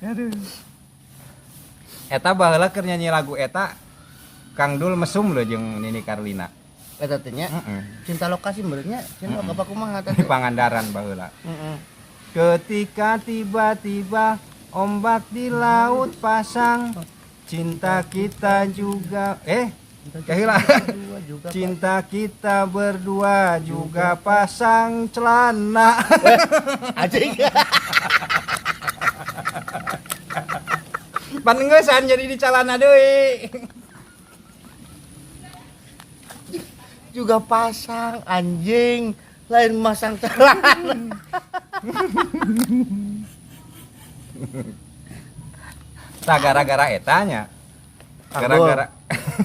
Aduh. Eta baheula keur nyanyi lagu eta Kang Dul mesum lho jeung Nini Carlina. Eta teh nya. Cinta lokasi benernya, cinta apa kumaha teh. Di Pangandaran baheula. Ketika tiba-tiba ombak di laut pasang, cinta kita juga kahila. Cinta kita berdua juga pasang celana. Anjing. Panengeusan jadi di celana deui. Juga pasang anjing, lain masang celana. Tah gara-gara etanya. Gara-gara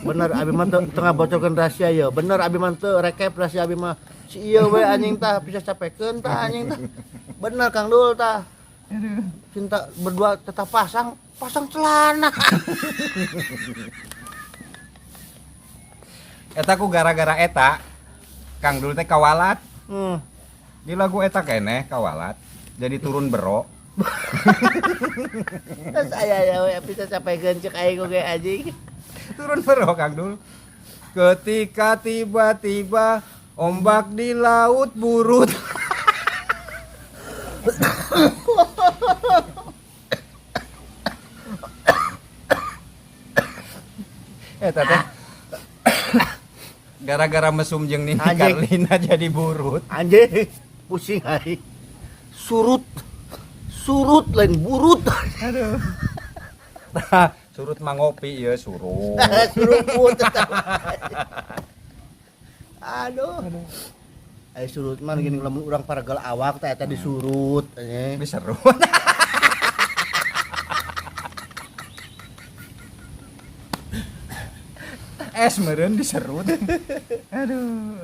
bener abi mah tengah bocorkeun rahasia ya. Bener abi mah teu rekep rahasia abi mah. Si ieu we anjing tah bisa capekeun tah anjing tah. Bener Kang Dul tah. Cinta berdua tetap pasang celana. eta ku gara-gara eta Kang Dul teh kawalat. Di lagu eta keneh kawalat. Jadi turun bero. Saya ya we bisa capekeun cek aing oge anjing. Turun bero Kang Dul. Ketika tiba-tiba ombak di laut burut. Eta teh gara-gara mesum jeung Nini Carlina jadi burut. Anjing, pusing aing. Surut lain burut. Aduh. Surut mangopi ya surut. Surut. Aduh. Surut mah gini lamun urang paragal awak teh eta disurut anjing. Diserut. Es meureun diserut. Aduh.